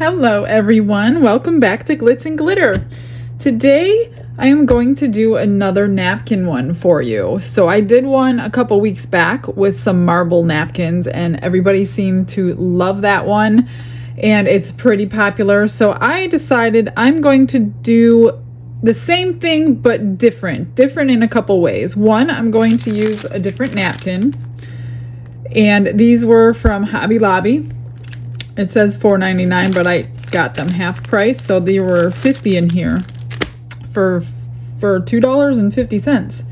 Hello everyone, welcome back to Glitz and Glitter. Today I am going to do another napkin one for you. So I did one a couple weeks back with some marble napkins and everybody seemed to love that one and it's pretty popular. So I decided I'm going to do the same thing but different in a couple ways. One, I'm going to use a different napkin, and these were from Hobby Lobby. It says $4.99, but I got them half price, so they were $50 in here for $2.50.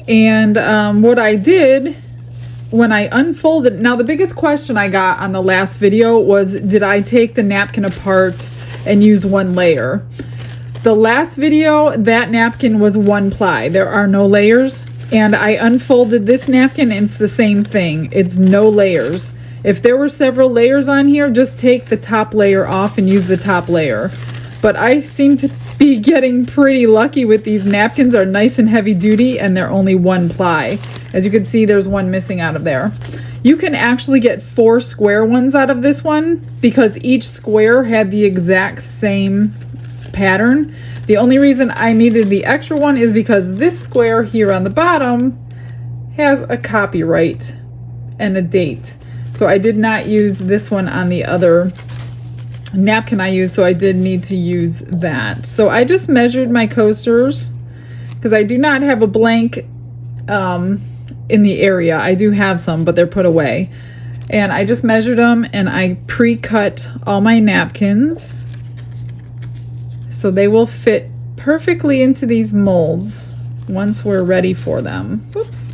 And what I did when I unfolded, now the biggest question I got on the last video was, did I take the napkin apart and use one layer? The last video, that napkin was one ply. There are no layers, and I unfolded this napkin and it's the same thing. It's no layers. If there were several layers on here, just take the top layer off and use the top layer. But I seem to be getting pretty lucky with these napkins. Are nice and heavy duty and they're only one ply. As you can see, there's one missing out of there. You can actually get 4 square ones out of this one because each square had the exact same pattern. The only reason I needed the extra one is because this square here on the bottom has a copyright and a date. So I did not use this one on the other napkin I used, so I did need to use that. So I just measured my coasters because I do not have a blank in the area. I do have some, but they're put away. And I just measured them and I pre-cut all my napkins so they will fit perfectly into these molds once we're ready for them. Whoops.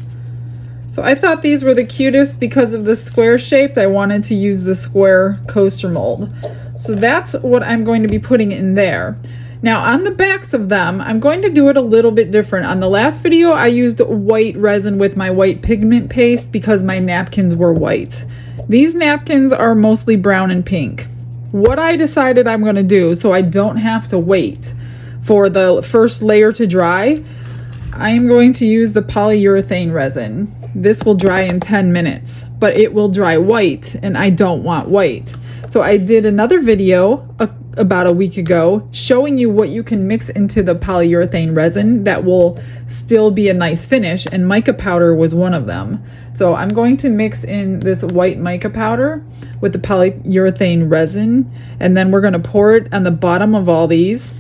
So I thought these were the cutest because of the square shaped. I wanted to use the square coaster mold. So that's what I'm going to be putting in there. Now on the backs of them, I'm going to do it a little bit different. On the last video, I used white resin with my white pigment paste because my napkins were white. These napkins are mostly brown and pink. What I decided I'm going to do, so I don't have to wait for the first layer to dry, I am going to use the polyurethane resin. This will dry in 10 minutes, but it will dry white and I don't want white. So I did another video about a week ago showing you what you can mix into the polyurethane resin that will still be a nice finish, and mica powder was one of them. So I'm going to mix in this white mica powder with the polyurethane resin, and then we're going to pour it on the bottom of all these.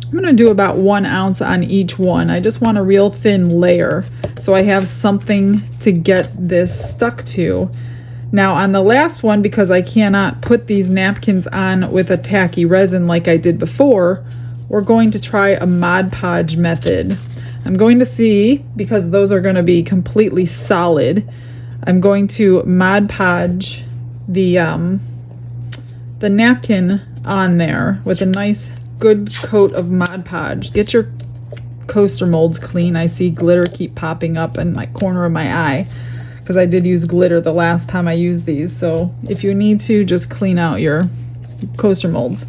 I'm going to do about 1 ounce on each one. I just want a real thin layer so I have something to get this stuck to. Now on the last one, because I cannot put these napkins on with a tacky resin like I did before, we're going to try a Mod Podge method. I'm going to see, because those are going to be completely solid, I'm going to Mod Podge the napkin on there with a nice good coat of Mod Podge. Get your coaster molds clean. I see glitter keep popping up in my corner of my eye because I did use glitter the last time I used these. So if you need to, just clean out your coaster molds.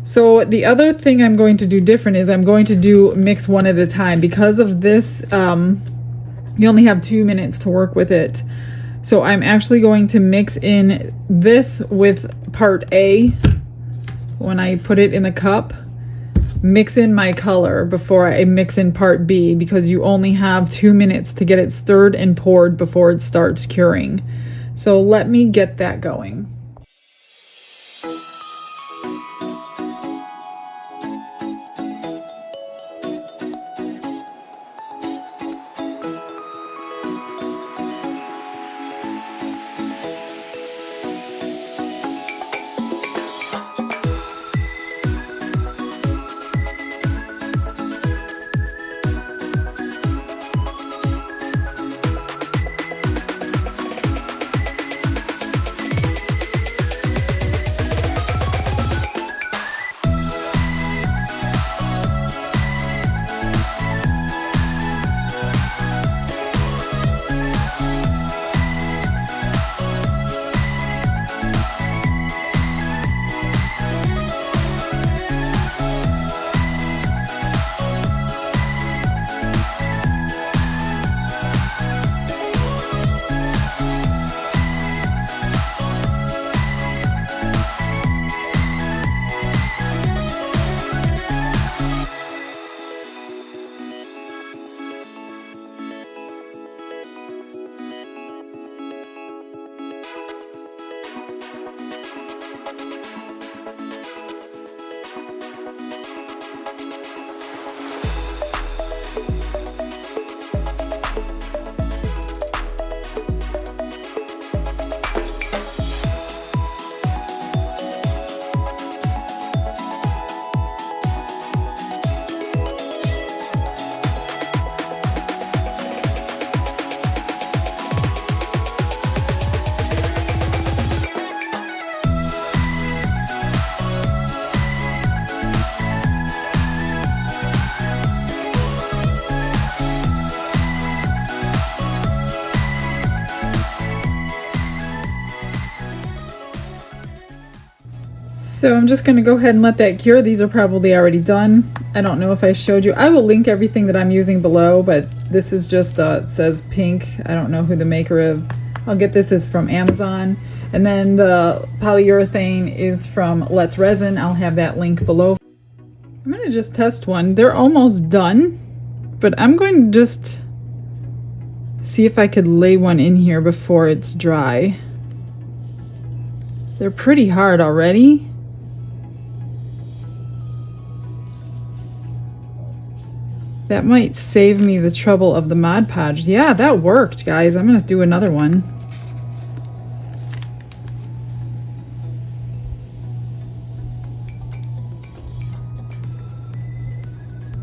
So the other thing I'm going to do different is I'm going to do mix one at a time. Because of this, you only have 2 minutes to work with it. So I'm actually going to mix in this with part A. When I put it in the cup, mix in my color before I mix in part B, because you only have 2 minutes to get it stirred and poured before it starts curing. So let me get that going. So I'm just going to go ahead and let that cure. These are probably already done. I don't know if I showed you. I will link everything that I'm using below, but this is just, it says pink. I don't know who the maker of. I'll get this is from Amazon. And then the polyurethane is from Let's Resin. I'll have that link below. I'm going to just test one. They're almost done, but I'm going to just see if I could lay one in here before it's dry. They're pretty hard already. That might save me the trouble of the Mod Podge. Yeah, that worked, guys. I'm going to do another one.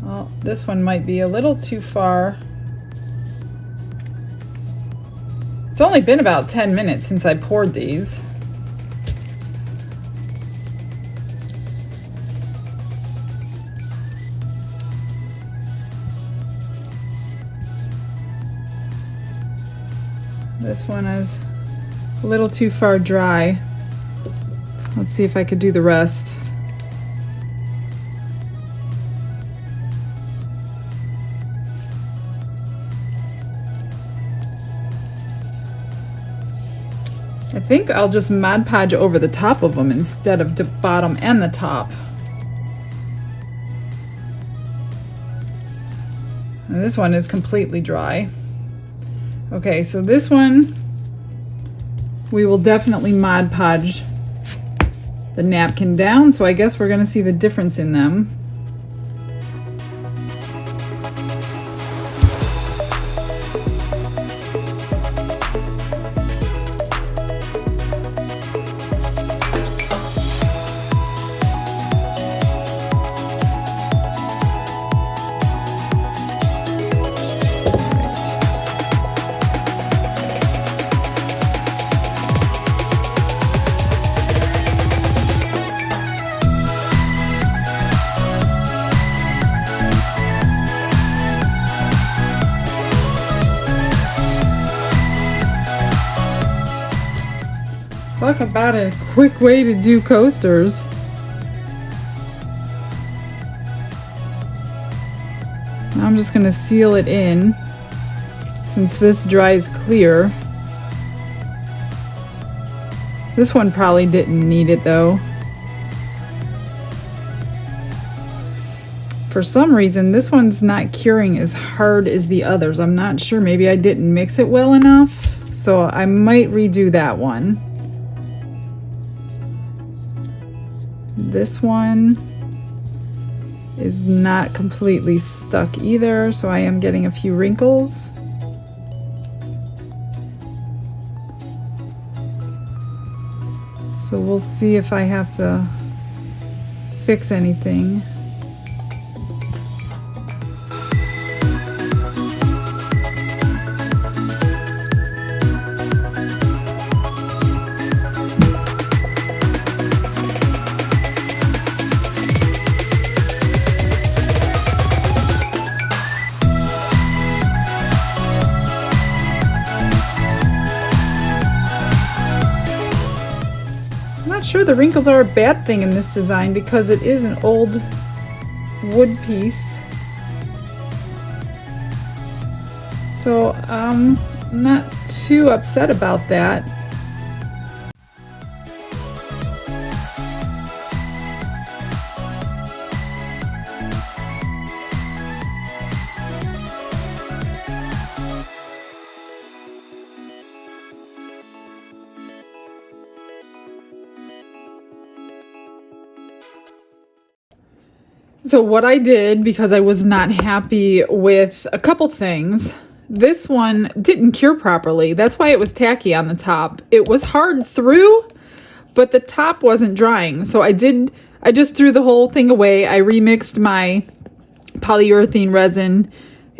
Well, this one might be a little too far. It's only been about 10 minutes since I poured these. This one is a little too far dry. Let's see if I could do the rest. I think I'll just Mod Podge over the top of them instead of the bottom and the top. And this one is completely dry. Okay, so this one, we will definitely Mod Podge the napkin down, so I guess we're gonna see the difference in them. Talk about a quick way to do coasters. Now I'm just going to seal it in since this dries clear. This one probably didn't need it though. For some reason this one's not curing as hard as the others. I'm not sure, maybe I didn't mix it well enough, so I might redo that one. This one is not completely stuck either, so I am getting a few wrinkles. So we'll see if I have to fix anything. Sure, the wrinkles are a bad thing in this design because it is an old wood piece. So I'm not too upset about that. So what I did, because I was not happy with a couple things, this one didn't cure properly. That's why it was tacky on the top. It was hard through, but the top wasn't drying. So I just threw the whole thing away. I remixed my polyurethane resin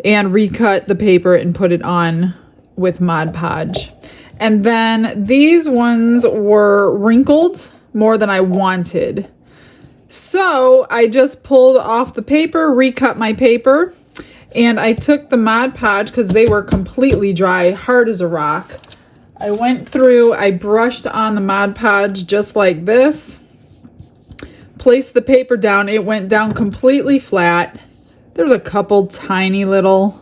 and recut the paper and put it on with Mod Podge. And then these ones were wrinkled more than I wanted. So I just pulled off the paper, recut my paper, and I took the Mod Podge because they were completely dry, hard as a rock. I went through, I brushed on the Mod Podge just like this, placed the paper down, it went down completely flat. There's a couple tiny little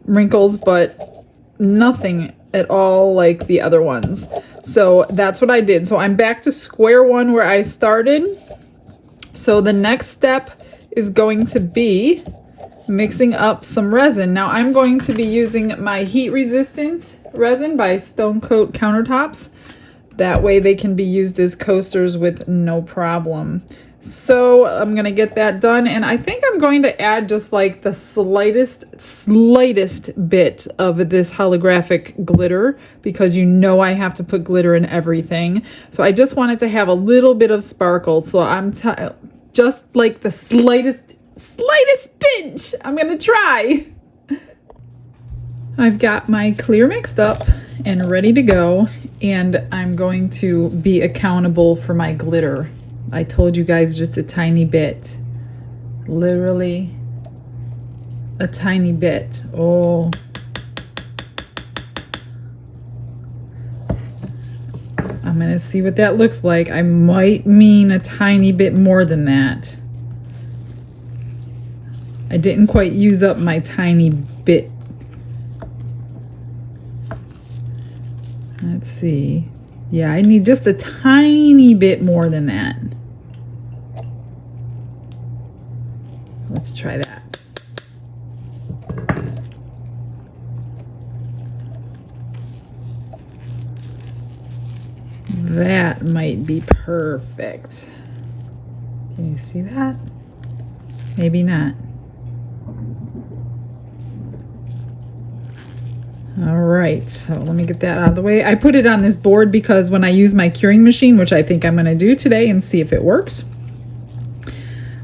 wrinkles, but nothing at all like the other ones. So that's what I did. So I'm back to square one where I started. So the next step is going to be mixing up some resin. Now I'm going to be using my heat resistant resin by Stone Coat Countertops. That way they can be used as coasters with no problem. So I'm gonna get that done, and I think I'm going to add just like the slightest bit of this holographic glitter, because you know I have to put glitter in everything. So I just wanted to have a little bit of sparkle. So I'm just like the slightest pinch. I'm gonna try. I've got my clear mixed up and ready to go, and I'm going to be accountable for my glitter. I told you guys just a tiny bit, literally a tiny bit. Oh, I'm gonna see what that looks like. I might mean a tiny bit more than that. I didn't quite use up my tiny bit. Let's see. Yeah, I need just a tiny bit more than that. Let's try that. That might be perfect. Can you see that? Maybe not. All right, so let me get that out of the way. I put it on this board because when I use my curing machine, which I think I'm going to do today and see if it works,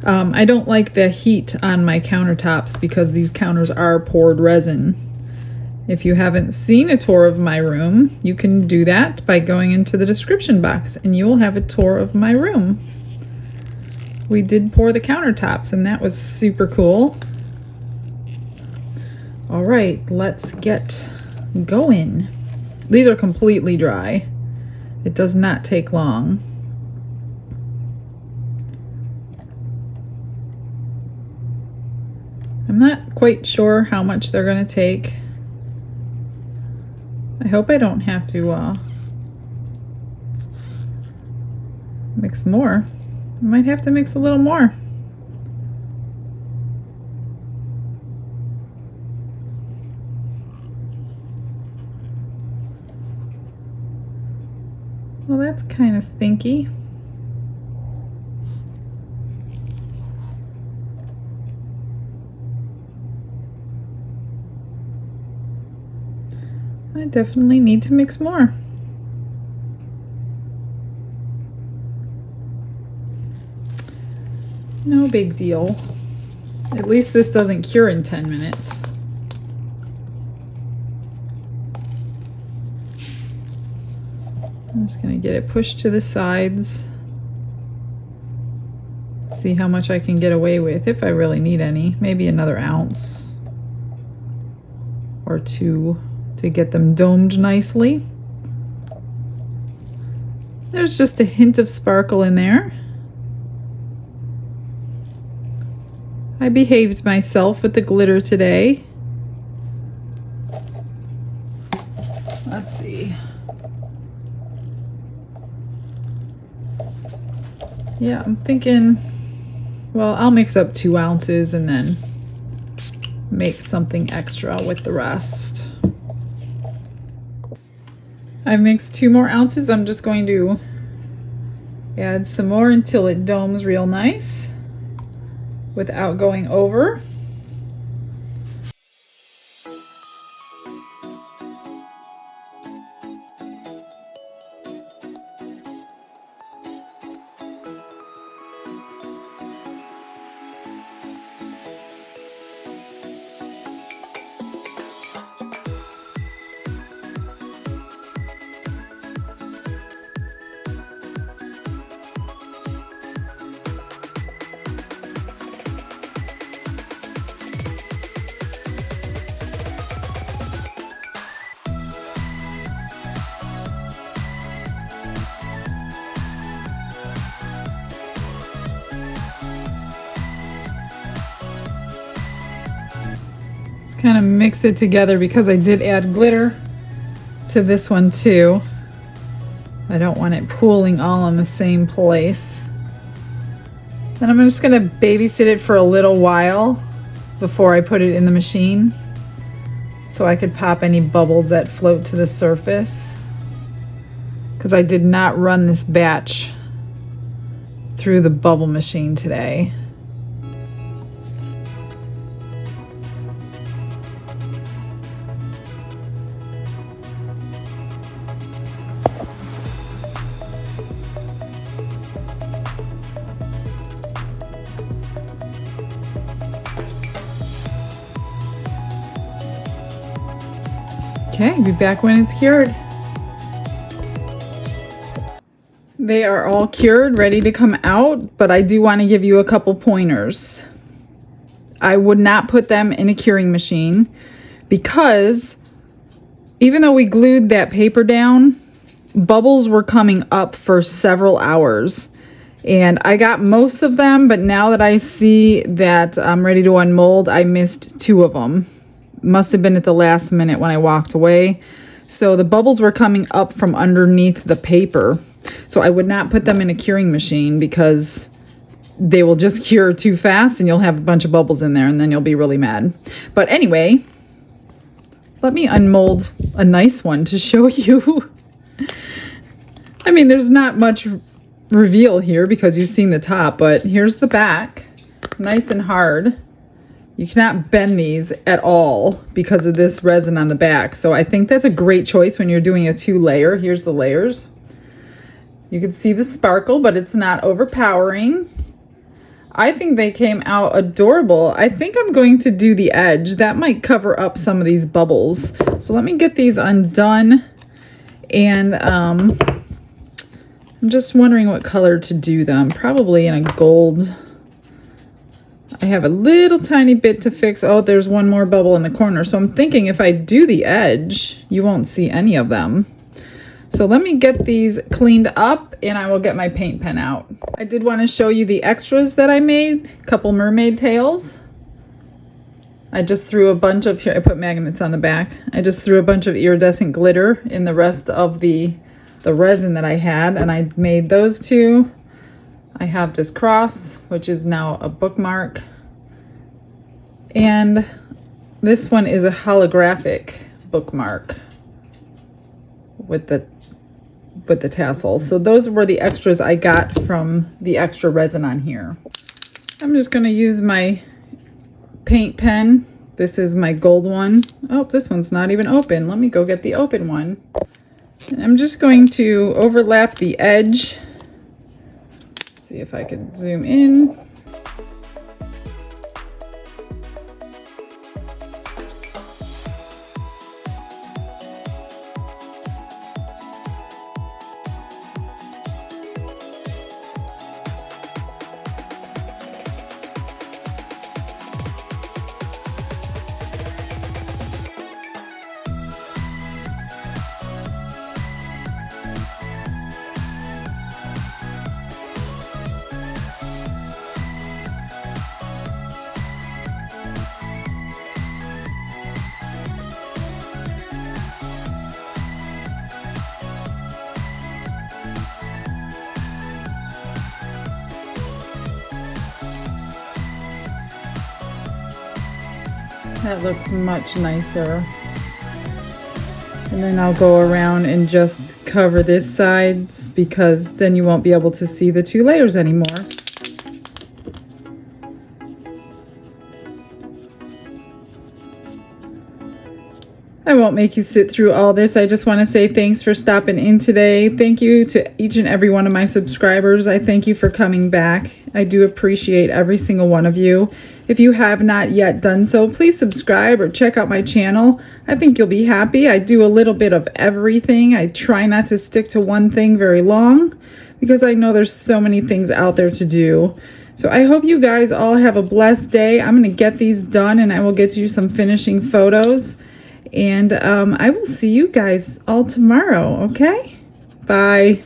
I don't like the heat on my countertops because these counters are poured resin. If you haven't seen a tour of my room, you can do that by going into the description box and you will have a tour of my room. We did pour the countertops and that was super cool. All right, let's get going. These are completely dry. It does not take long. I'm not quite sure how much they're going to take. I hope I don't have to mix more. I might have to mix a little more. Well, that's kind of stinky. I definitely need to mix more. No big deal. At least this doesn't cure in 10 minutes. I'm just going to get it pushed to the sides. See how much I can get away with, if I really need any. Maybe another ounce or two to get them domed nicely. There's just a hint of sparkle in there. I behaved myself with the glitter today. Let's see. Yeah, I'm thinking, well, I'll mix up 2 ounces and then make something extra with the rest. I've mixed 2 more ounces. I'm just going to add some more until it domes real nice without going over. kind of mix it together because I did add glitter to this one too. I don't want it pooling all in the same place. Then I'm just gonna babysit it for a little while before I put it in the machine so I could pop any bubbles that float to the surface, because I did not run this batch through the bubble machine today. Okay, be back when it's cured. They are all cured, ready to come out, but I do want to give you a couple pointers. I would not put them in a curing machine because even though we glued that paper down, bubbles were coming up for several hours. And I got most of them, but now that I see that I'm ready to unmold, I missed 2 of them. Must have been at the last minute when I walked away. So the bubbles were coming up from underneath the paper. So I would not put them in a curing machine because they will just cure too fast and you'll have a bunch of bubbles in there and then you'll be really mad. But anyway, let me unmold a nice one to show you. I mean, there's not much reveal here because you've seen the top, but here's the back, nice and hard. You cannot bend these at all because of this resin on the back. So I think that's a great choice when you're doing a 2-layer. Here's the layers. You can see the sparkle, but it's not overpowering. I think they came out adorable. I think I'm going to do the edge. That might cover up some of these bubbles. So let me get these undone. And I'm just wondering what color to do them. Probably in a gold. I have a little tiny bit to fix. Oh, there's one more bubble in the corner. So I'm thinking if I do the edge, you won't see any of them. So let me get these cleaned up and I will get my paint pen out. I did want to show you the extras that I made. A couple mermaid tails. I just threw a bunch of, here I put magnets on the back. I just threw a bunch of iridescent glitter in the rest of the resin that I had, and I made those 2. I have this cross, which is now a bookmark. And this one is a holographic bookmark with the tassels. So those were the extras I got from the extra resin on here. I'm just going to use my paint pen. This is my gold one. Oh, this one's not even open. Let me go get the open one. And I'm just going to overlap the edge. See if I could zoom in. That looks much nicer. And then I'll go around and just cover this side because then you won't be able to see the 2 layers anymore. I won't make you sit through all this. I just want to say thanks for stopping in today. Thank you to each and every one of my subscribers. I thank you for coming back. I do appreciate every single one of you. If you have not yet done so, please subscribe or check out my channel. I think you'll be happy. I do a little bit of everything. I try not to stick to one thing very long because I know there's so many things out there to do. So I hope you guys all have a blessed day. I'm going to get these done and I will get you some finishing photos. And I will see you guys all tomorrow, okay? Bye.